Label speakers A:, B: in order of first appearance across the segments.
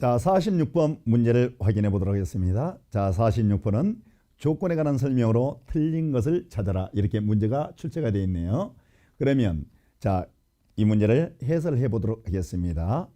A: 자, 46번 문제를 확인해 보도록 하겠습니다. 자, 46번은 조건에 관한 설명으로 틀린 것을 찾아라. 이렇게 문제가 출제가 되어 있네요. 그러면 자, 이 문제를 해설해 보도록 하겠습니다.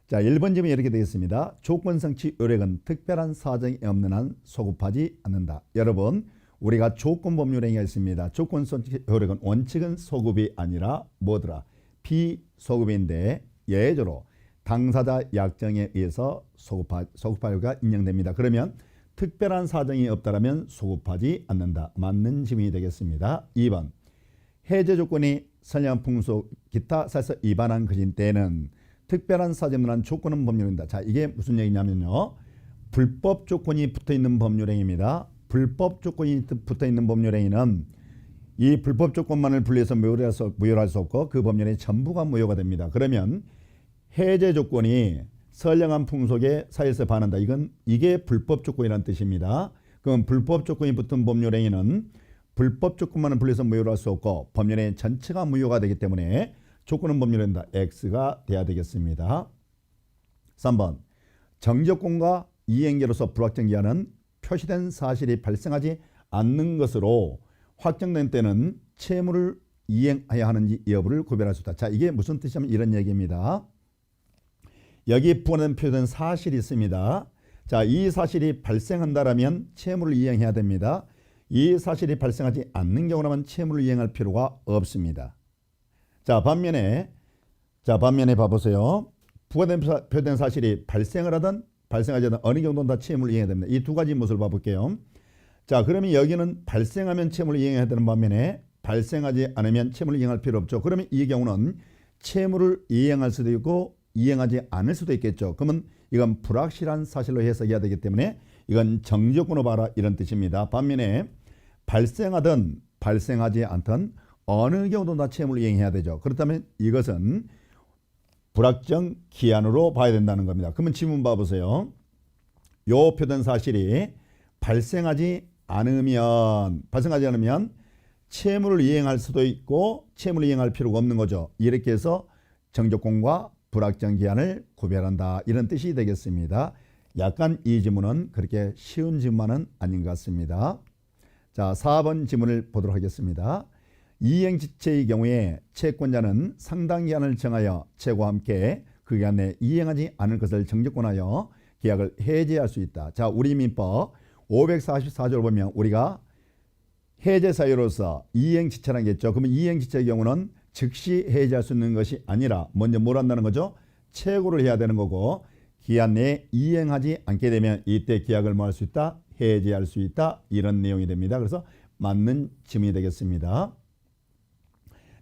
A: 자, 1번 질문이 이렇게 되어 있습니다. 조건 성취 요령은 특별한 사정이 없는 한 소급하지 않는다. 여러분, 우리가 조건 법률행위가 있습니다. 조건 성취 요령은 원칙은 소급이 아니라 뭐더라? 비소급인데 예외적으로 당사자 약정에 의해서 소급하려가 인정됩니다. 그러면 특별한 사정이 없다면 소급하지 않는다. 맞는 질문이 되겠습니다. 2번 해제 조건이 선량한 풍속 기타 사에서 위반한 것인 때는 특별한 사정이 없는 조건은 법률입니다. 자, 이게 무슨 얘기냐면요. 불법 조건이 붙어있는 법률행위입니다. 불법 조건이 붙어있는 법률행위는 이 불법 조건만을 분리해서 무효할 수 없고 그 법률의 전부가 무효가 됩니다. 그러면 해제 조건이 선량한 풍속에 사유에서 반한다. 이게 불법 조건이라는 뜻입니다. 그럼 불법 조건이 붙은 법률행위는 불법 조건만을 분리해서 무효할 수 없고 법률의 전체가 무효가 되기 때문에 조건은 법률입니다. X가 돼야 되겠습니다. 3번 정적권과 이행계로서 불확정 기한은 표시된 사실이 발생하지 않는 것으로 확정된 때는 채무를 이행해야 하는지 여부를 구별할 수 있다. 자, 이게 무슨 뜻이냐면 이런 얘기입니다. 여기 표현된 사실이 있습니다. 자, 이 사실이 발생한다라면 채무를 이행해야 됩니다. 이 사실이 발생하지 않는 경우라면 채무를 이행할 필요가 없습니다. 자, 반면에 봐보세요. 부과된 사실이 발생을 하든 발생하지 않든 어느 정도는 다 채무를 이행해야 됩니다. 이 두 가지 모습을 봐볼게요. 자, 그러면 여기는 발생하면 채무를 이행해야 되는 반면에 발생하지 않으면 채무를 이행할 필요 없죠. 그러면 이 경우는 채무를 이행할 수도 있고 이행하지 않을 수도 있겠죠. 그러면 이건 불확실한 사실로 해석해야 되기 때문에 이건 정지조건으로 봐라 이런 뜻입니다. 반면에 발생하든 발생하지 않든 어느 경우도 다 채무를 이행해야 되죠. 그렇다면 이것은 불확정 기한으로 봐야 된다는 겁니다. 그러면 지문 봐보세요. 요 표된 사실이 발생하지 않으면 채무를 이행할 수도 있고 채무를 이행할 필요가 없는 거죠. 이렇게 해서 정적권과 불확정 기한을 구별한다. 이런 뜻이 되겠습니다. 약간 이 지문은 그렇게 쉬운 지문만은 아닌 것 같습니다. 자, 4번 지문을 보도록 하겠습니다. 이행지체의 경우에 채권자는 상당 기한을 정하여 채권과 함께 그 기간 내에 이행하지 않을 것을 정적권하여 계약을 해지할 수 있다. 자, 우리 민법 544조를 보면 우리가 해제 사유로서 이행지체라는 게 있죠. 그러면 이행지체의 경우는 즉시 해지할 수 있는 것이 아니라 먼저 뭘 한다는 거죠? 채고를 해야 되는 거고 기한 내에 이행하지 않게 되면 이때 계약을 뭐 할 수 있다? 해지할 수 있다. 이런 내용이 됩니다. 그래서 맞는 질문이 되겠습니다.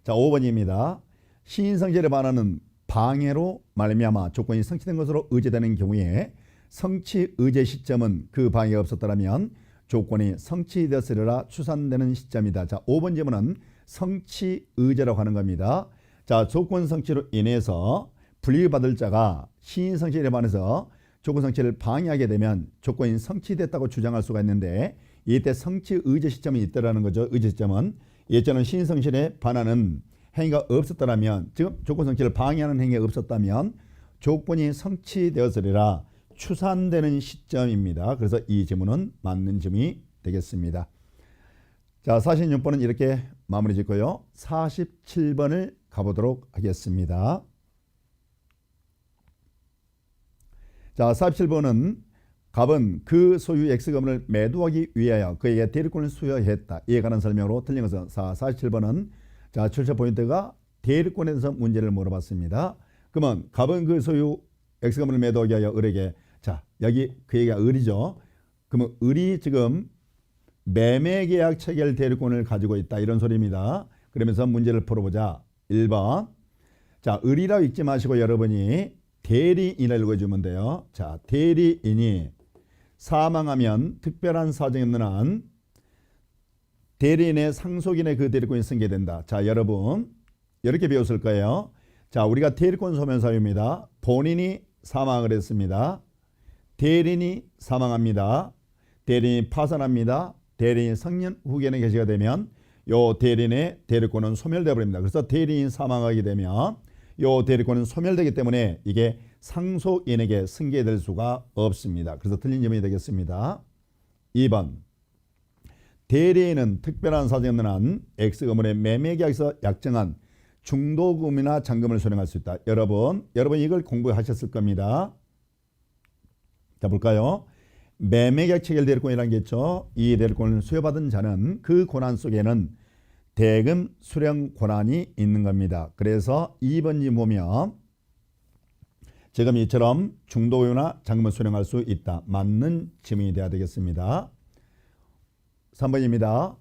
A: 자, 5번입니다. 시인성질에 반하는 방해로 말미암아 조건이 성취된 것으로 의제되는 경우에 성취 의제 시점은 그 방해가 없었다면 조건이 성취되었으리라 추산되는 시점이다. 자, 5번 질문은 성취 의제라고 하는 겁니다. 자, 조건 성취로 인해서 불이익받을 자가 시인 성취에 반해서 조건 성취를 방해하게 되면 조건이 성취됐다고 주장할 수가 있는데 이때 성취 의제 시점이 있다라는 거죠. 의제 시점은 예전은 시인 성취에 반하는 행위가 없었다면 지금 조건 성취를 방해하는 행위가 없었다면 조건이 성취되었으리라 추산되는 시점입니다. 그래서 이 질문은 맞는 질문이 되겠습니다. 자, 46번은 이렇게 마무리 짓고요. 47번을 가보도록 하겠습니다. 자, 47번은 갑은 그 소유 X금을 매도하기 위하여 그에게 대리권을 수여했다. 이에 관한 설명으로 틀린 것은 47번은 자, 출제 포인트가 대리권에 대해서 문제를 물어봤습니다. 그러면 갑은 그 소유 X금을 매도하기 위하여 을에게 자, 여기 그 얘기가 을이죠. 그러면 을이 지금 매매계약 체결 대리권을 가지고 있다. 이런 소리입니다. 그러면서 문제를 풀어보자. 1번. 자, 을이라고 읽지 마시고 여러분이 대리인을 읽어주면 돼요. 자, 대리인이 사망하면 특별한 사정이 없는 한 대리인의 상속인의 그 대리권이 승계된다. 자, 여러분 이렇게 배웠을 거예요. 자, 우리가 대리권 소멸 사유입니다. 본인이 사망을 했습니다. 대리인이 사망합니다. 대리인이 파산합니다. 대리인 성년 후견에 게시가 되면 요 대리인의 대리권은 소멸되어 버립니다. 그래서 대리인 사망하게 되면 요 대리권은 소멸되기 때문에 이게 상속인에게 승계될 수가 없습니다. 그래서 틀린 점이 되겠습니다. 2번 대리인은 특별한 사정에 없는 한 X건물의 매매계약에서 약정한 중도금이나 잔금을 수령할 수 있다. 여러분 이걸 공부하셨을 겁니다. 자 볼까요? 매매계약 체결 대리권이라는 게 있죠. 이 대리권을 수여받은 자는 그 권한 속에는 대금 수령 권한이 있는 겁니다. 그래서 2번지 보면 지금 이처럼 중도금이나 잔금을 수령할 수 있다. 맞는 지문이 돼야 되겠습니다. 3번입니다.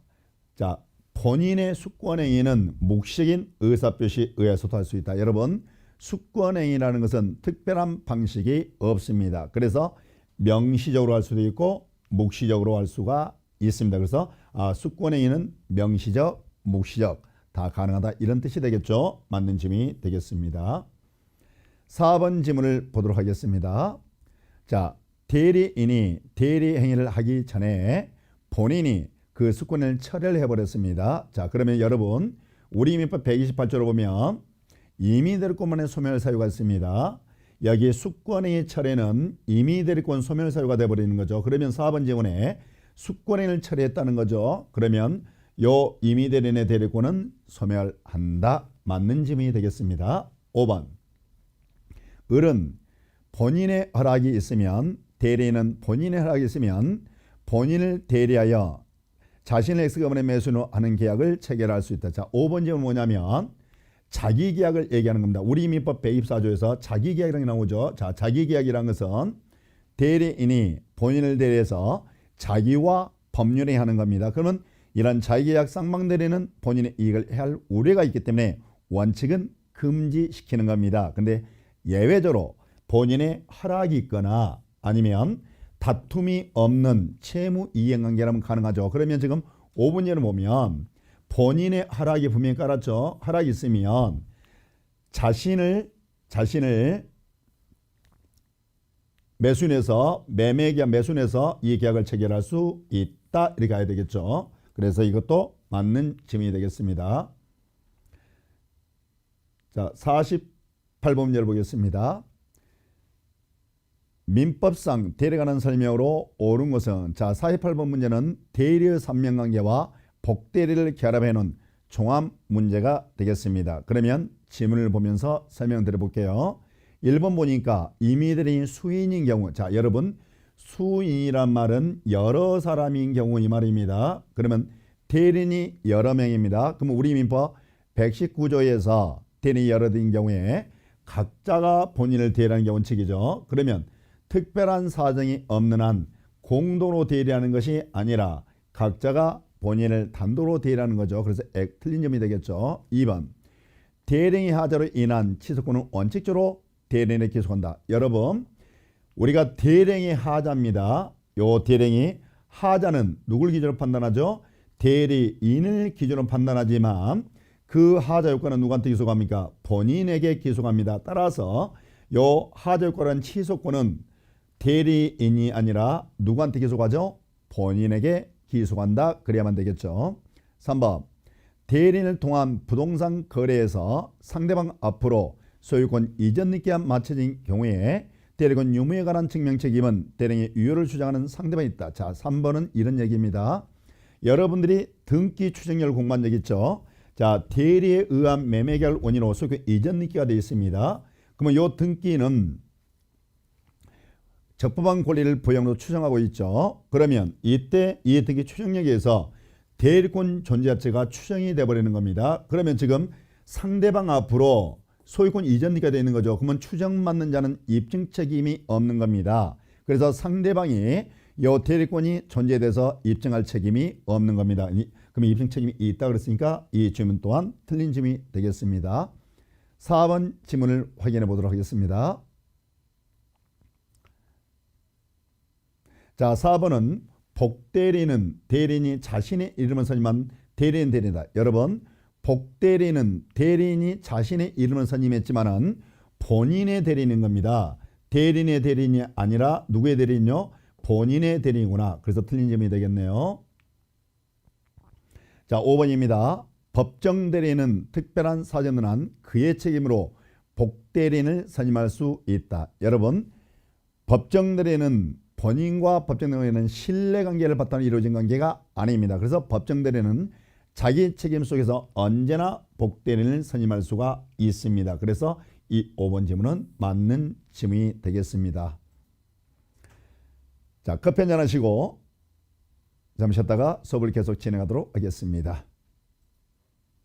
A: 자, 본인의 숙권행위는 묵시적인 의사표시에 의해서도 할 수 있다. 여러분 숙권행위라는 것은 특별한 방식이 없습니다. 그래서 명시적으로 할 수도 있고 묵시적으로 할 수가 있습니다. 그래서 숙권행위는 명시적, 묵시적 다 가능하다 이런 뜻이 되겠죠. 맞는 지문이 되겠습니다. 4번 지문을 보도록 하겠습니다. 자, 대리인이 대리 행위를 하기 전에 본인이 그 숙권을 철회를 해버렸습니다. 자, 그러면 여러분 우리 민법 128조로 보면 임의대리권만의 소멸 사유가 있습니다. 여기 숙권행위 철회는 임의대리권 소멸 사유가 되어버리는 거죠. 그러면 4번 지문에 숙권행위를 철회했다는 거죠. 그러면 요 임의대리인의 대리권은 소멸한다. 맞는 지문이 되겠습니다. 5번 을은 본인의 허락이 있으면 대리인은 본인의 허락이 있으면 본인을 대리하여 자신의 X건물의 매수로 하는 계약을 체결할 수 있다. 자, 5번 지문은 뭐냐면 자기계약을 얘기하는 겁니다. 우리 민법 124조에서 자기계약이라는 게 나오죠. 자, 자기계약이라는 것은 대리인이 본인을 대리해서 자기와 법률이 하는 겁니다. 그러면 이런 자기계약 쌍방대리는 본인의 이익을 해할 우려가 있기 때문에 원칙은 금지시키는 겁니다. 근데 예외적으로 본인의 허락이 있거나 아니면 다툼이 없는 채무 이행관계라면 가능하죠. 그러면 지금 5번째를 보면 본인의 허락이 분명히 깔았죠. 허락이 있으면 자신을 매수인에서 매매계약 매수인에서 이 계약을 체결할 수 있다. 이렇게 가야 되겠죠. 그래서 이것도 맞는 지문이 되겠습니다. 자, 48번 문제를 보겠습니다. 민법상 대리에 관한 설명으로 옳은 것은 자 48번 문제는 대리의 삼명관계와 복대리를 결합해 놓은 종합 문제가 되겠습니다. 그러면 지문을 보면서 설명드려 볼게요. 1번 보니까 임의대리인 수인인 경우 자 여러분 수인이란 말은 여러 사람인 경우 이 말입니다. 그러면 대리인이 여러 명입니다. 그러면 우리 민법 119조에서 대리인이 여러 명인 경우에 각자가 본인을 대리하는 게 원칙이죠. 그러면 특별한 사정이 없는 한 공동으로 대리하는 것이 아니라 각자가 본인을 단독으로 대리하는 거죠. 그래서 틀린 점이 되겠죠. 2번 대리인의 하자로 인한 취소권은 원칙적으로 대리인에 기소한다. 여러분 우리가 대리인의 하자입니다. 요 대리인이 하자는 누굴 기준으로 판단하죠? 대리인을 기준으로 판단하지만 그 하자 요건은 누구한테 기소합니까? 본인에게 기소합니다. 따라서 요 하자 요건은 취소권은 대리인이 아니라 누구한테 기소하죠? 본인에게 기소한다. 그래야만 되겠죠. 3번 대리인을 통한 부동산 거래에서 상대방 앞으로 소유권 이전 기한 맞춰진 경우에 대리권 유무에 관한 증명 책임은 대리인의 유효를 주장하는 상대방이 있다. 자, 3번은 이런 얘기입니다. 여러분들이 등기 추정률 공부한 적 있죠? 자, 대리에 의한 매매계약 원인으로 소유권 이전 등기가 되어 있습니다. 그러면 이 등기는 적법한 권리를 부여함으로 추정하고 있죠. 그러면 이때 이 등기 추정력에 의해서 대리권 존재 자체가 추정이 돼버리는 겁니다. 그러면 지금 상대방 앞으로 소유권 이전 등기가 되어 있는 거죠. 그러면 추정받는 자는 입증 책임이 없는 겁니다. 그래서 상대방이 이 대리권이 존재돼서 입증할 책임이 없는 겁니다. 그러면 입증 책임이 있다 그랬으니까 이 질문 또한 틀린 질문이 되겠습니다. 4번 지문을 확인해 보도록 하겠습니다. 자, 4번은 복대리는 대리인이 자신의 이름을 선임한 대리인다. 여러분 복대리는 대리인이 자신의 이름을 선임했지만은 본인의 대리인인 겁니다. 대리인의 대리인이 아니라 누구의 대리인요? 본인의 대리인이구나. 그래서 틀린 점이 되겠네요. 자, 5번입니다. 법정 대리인은 특별한 사정은 한 그의 책임으로 복대리인을 선임할 수 있다. 여러분, 법정대리인은 본인과 법정대리인은 신뢰관계를 바탕으로 이루어진 관계가 아닙니다. 그래서 법정대리인은 자기 책임 속에서 언제나 복대리인을 선임할 수가 있습니다. 그래서 이 5번 질문은 맞는 질문이 되겠습니다. 자, 커피 한잔 하시고 잠시 쉬었다가 수업을 계속 진행하도록 하겠습니다.